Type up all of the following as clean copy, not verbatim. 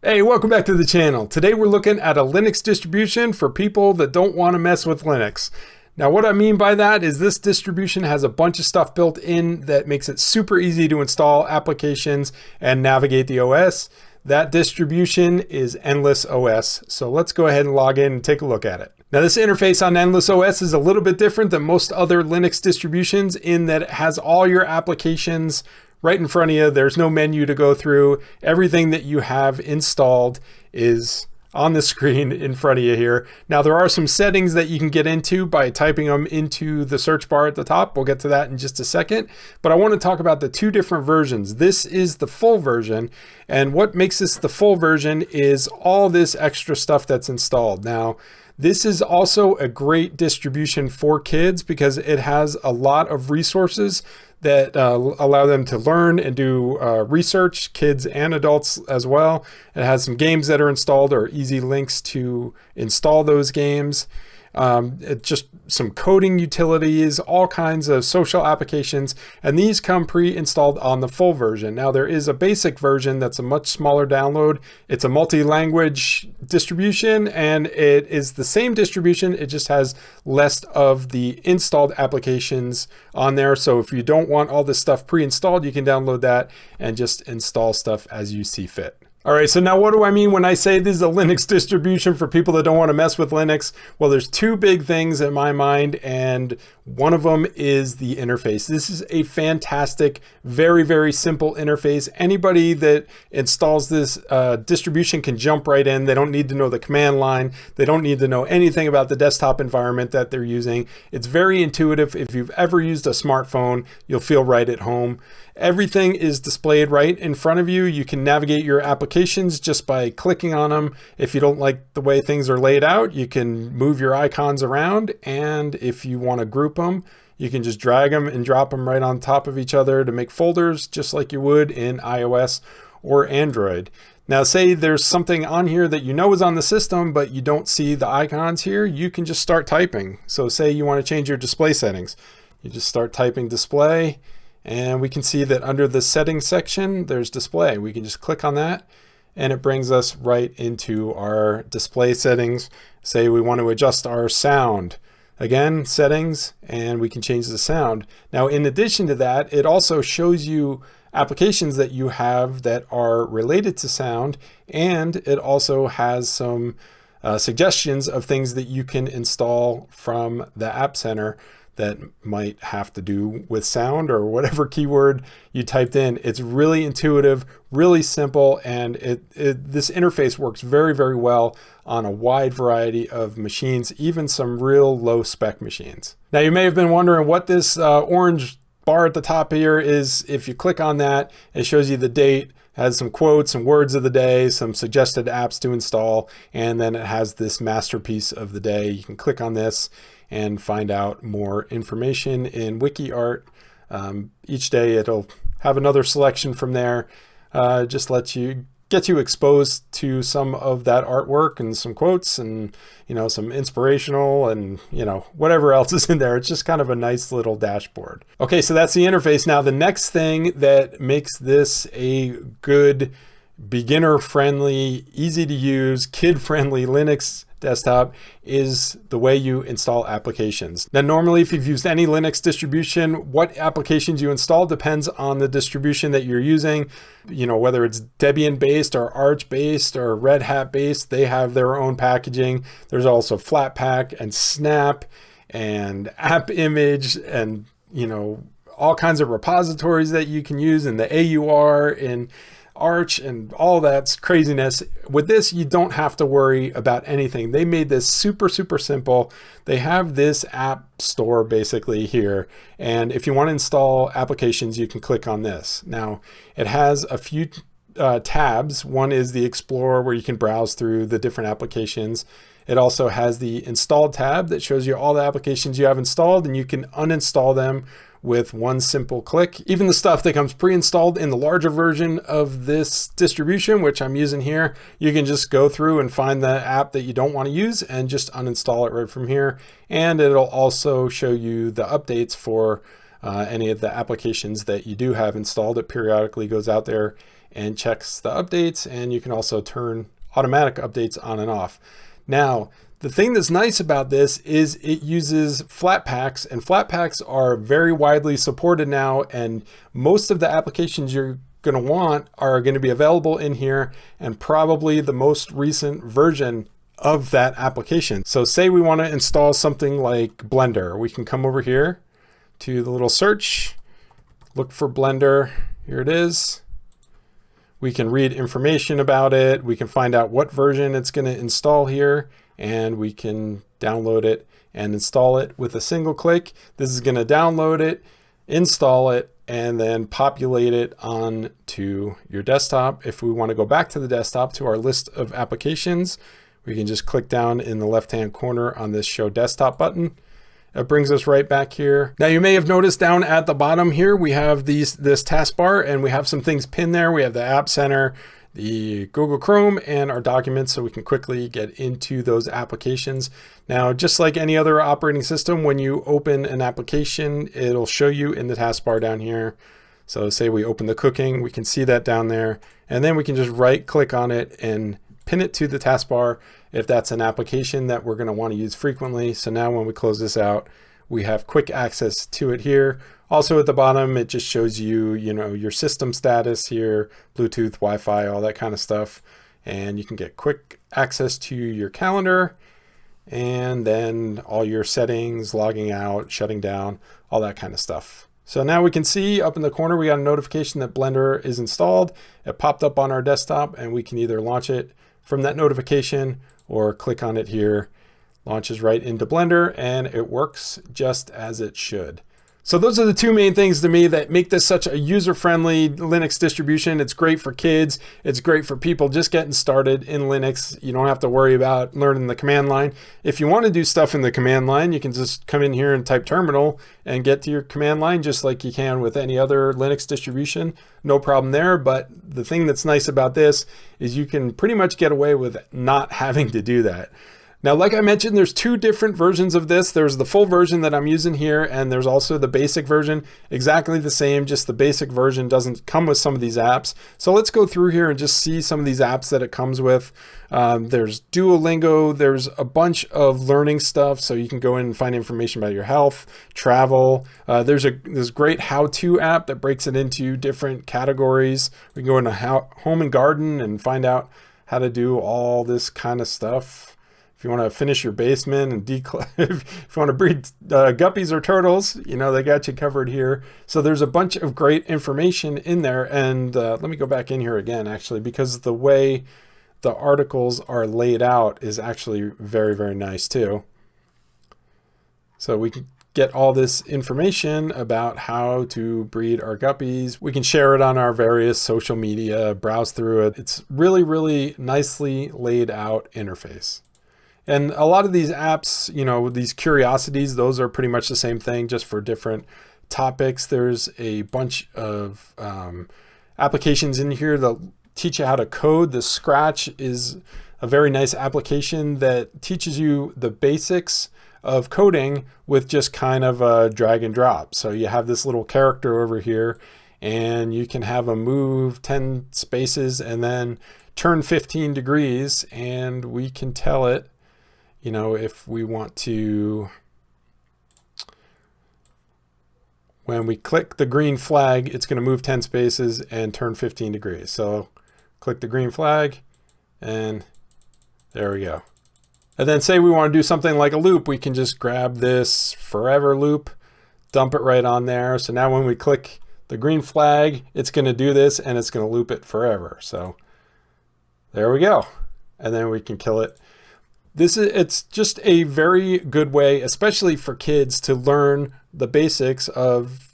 Hey, welcome back to the channel. Today we're looking at a Linux distribution for people that don't want to mess with Linux. Now what I mean by that is this distribution has a bunch of stuff built in that makes it super easy to install applications and navigate the OS. That distribution is endlessos. So let's go ahead and log in and take a look at it. Now this interface on endlessos is a little bit different than most other Linux distributions in that it has all your applications right in front of you. There's no menu to go through. Everything that you have installed is on the screen in front of you here. Now there are some settings that you can get into by typing them into the search bar at the top. We'll get to that in just a second, but I want to talk about the two different versions. This is the full version, and what makes this the full version is all this extra stuff that's installed. Now this is also a great distribution for kids because it has a lot of resources that allow them to learn and do research, kids and adults as well. It has some games that are installed or easy links to install those games. It's just some coding utilities, all kinds of social applications, and these come pre-installed on the full version. Now there is a basic version that's a much smaller download. It's a multi-language distribution, and it is the same distribution. It just has less of the installed applications on there. So if you don't want all this stuff pre-installed, you can download that and just install stuff as you see fit. All right, so now what do I mean when I say this is a Linux distribution for people that don't want to mess with Linux? Well, there's two big things in my mind, and one of them is the interface. This is a fantastic, very, very simple interface. Anybody that installs this distribution can jump right in. They don't need to know the command line. They don't need to know anything about the desktop environment that they're using. It's very intuitive. If you've ever used a smartphone, you'll feel right at home. Everything is displayed right in front of you. You can navigate your applications just by clicking on them. If you don't like the way things are laid out, you can move your icons around. And if you want to group them, you can just drag them and drop them right on top of each other to make folders, just like you would in iOS or Android. Now, say there's something on here that you know is on the system, but you don't see the icons here, you can just start typing. So say you want to change your display settings. You just start typing display. And we can see that under the settings section, there's display. We can just click on that and it brings us right into our display settings. Say we want to adjust our sound. Again, settings, and we can change the sound. Now, in addition to that, it also shows you applications that you have that are related to sound, and it also has some suggestions of things that you can install from the App Center that might have to do with sound or whatever keyword you typed in. It's really intuitive, really simple, and this interface works very, very well on a wide variety of machines, even some real low spec machines. Now you may have been wondering what this orange bar at the top here is. If you click on that, it shows you the date, has some quotes and words of the day, some suggested apps to install, and then it has this masterpiece of the day. You can click on this and find out more information in WikiArt. Each day it'll have another selection from there. Just get you exposed to some of that artwork and some quotes and some inspirational and whatever else is in there. It's just kind of a nice little dashboard. Okay, so that's the interface. Now the next thing that makes this a good beginner-friendly, easy to use, kid-friendly Linux desktop is the way you install applications. Now, normally, if you've used any Linux distribution, what applications you install depends on the distribution that you're using. Whether it's Debian-based or Arch-based or Red Hat-based, they have their own packaging. There's also Flatpak and Snap and AppImage and, all kinds of repositories that you can use in the AUR and Arch and all that's craziness. With this, you don't have to worry about anything. They made this super, super simple. They have this app store basically here. And if you want to install applications, you can click on this. Now, it has a few tabs. One is the Explorer where you can browse through the different applications. It also has the Installed tab that shows you all the applications you have installed, and you can uninstall them with one simple click. Even the stuff that comes pre-installed in the larger version of this distribution, which I'm using here, you can just go through and find the app that you don't want to use and just uninstall it right from here. And it'll also show you the updates for any of the applications that you do have installed. It periodically goes out there and checks the updates, and you can also turn automatic updates on and off. Now, the thing that's nice about this is it uses Flatpaks, and Flatpaks are very widely supported now, and most of the applications you're going to want are going to be available in here, and probably the most recent version of that application. So say we want to install something like Blender. We can come over here to the little search, look for Blender. Here it is. We can read information about it. We can find out what version it's going to install here, and we can download it and install it with a single click. This is going to download it, install it, and then populate it onto your desktop. If we want to go back to the desktop to our list of applications, we can just click down in the left-hand corner on this Show Desktop button. It brings us right back here. Now you may have noticed down at the bottom here, we have this taskbar, and we have some things pinned there. We have the App Center, the Google Chrome, and our documents, so we can quickly get into those applications. Now, just like any other operating system, when you open an application, it'll show you in the taskbar down here. So say we open the cooking, we can see that down there, and then we can just right click on it and pin it to the taskbar if that's an application that we're going to want to use frequently. So now when we close this out, we have quick access to it here. Also at the bottom, it just shows you, your system status here, Bluetooth, Wi-Fi, all that kind of stuff. And you can get quick access to your calendar, and then all your settings, logging out, shutting down, all that kind of stuff. So now we can see up in the corner, we got a notification that Blender is installed. It popped up on our desktop, and we can either launch it from that notification or click on it here. Launches right into Blender, and it works just as it should. So those are the two main things to me that make this such a user-friendly Linux distribution. It's great for kids. It's great for people just getting started in Linux. You don't have to worry about learning the command line. If you want to do stuff in the command line, you can just come in here and type terminal and get to your command line just like you can with any other Linux distribution. No problem there. But the thing that's nice about this is you can pretty much get away with not having to do that. Now, like I mentioned, there's two different versions of this. There's the full version that I'm using here, and there's also the basic version, exactly the same, just the basic version doesn't come with some of these apps. So let's go through here and just see some of these apps that it comes with. There's Duolingo, there's a bunch of learning stuff, so you can go in and find information about your health, travel. There's this great how-to app that breaks it into different categories. We can go into home and garden and find out how to do all this kind of stuff. If you want to finish your basement and if you want to breed guppies or turtles, they got you covered here. So there's a bunch of great information in there. And let me go back in here again, actually, because the way the articles are laid out is actually very, very nice too. So we can get all this information about how to breed our guppies. We can share it on our various social media, browse through it. It's really, really nicely laid out interface. And a lot of these apps, these curiosities, those are pretty much the same thing, just for different topics. There's a bunch of applications in here that teach you how to code. The Scratch is a very nice application that teaches you the basics of coding with just kind of a drag and drop. So you have this little character over here, and you can have them move 10 spaces and then turn 15 degrees, and we can tell it, if we want to, when we click the green flag, it's going to move 10 spaces and turn 15 degrees. So click the green flag, and there we go. And then say we want to do something like a loop, we can just grab this forever loop, dump it right on there. So now when we click the green flag, it's going to do this, and it's going to loop it forever. So there we go. And then we can kill it. It's just a very good way, especially for kids, to learn the basics of,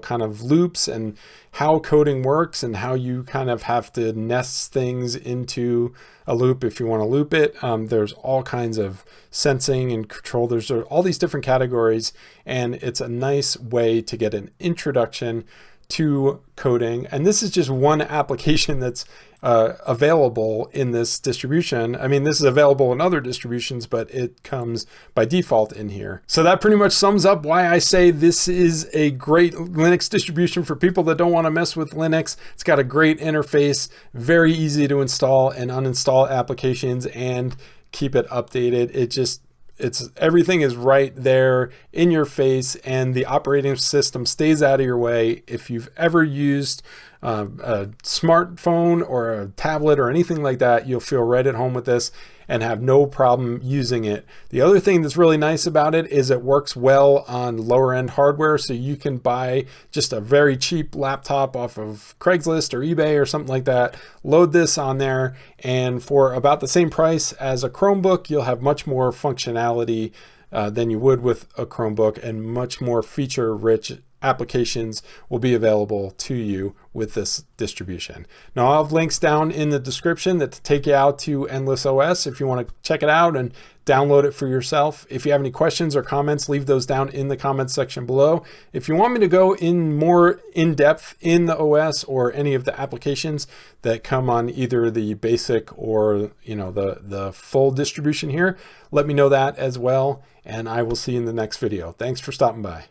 kind of loops and how coding works and how you kind of have to nest things into a loop if you want to loop it. There's all kinds of sensing and control. There's all these different categories, and it's a nice way to get an introduction to coding. And this is just one application that's available in this distribution. I mean, this is available in other distributions, but it comes by default in here. So that pretty much sums up why I say this is a great Linux distribution for people that don't want to mess with Linux. It's got a great interface, very easy to install and uninstall applications and keep it updated. Everything is right there in your face, and the operating system stays out of your way. If you've ever used a smartphone or a tablet or anything like that, you'll feel right at home with this and have no problem using it. The other thing that's really nice about it is it works well on lower end hardware. So you can buy just a very cheap laptop off of Craigslist or eBay or something like that, load this on there, and for about the same price as a Chromebook, you'll have much more functionality than you would with a Chromebook, and much more feature rich applications will be available to you with this distribution. Now I'll have links down in the description that take you out to endlessos if you want to check it out and download it for yourself. If you have any questions or comments, leave those down in the comments section below. If you want me to go in more in depth in the OS or any of the applications that come on either the basic or the full distribution here, let me know that as well, and I will see you in the next video. Thanks for stopping by.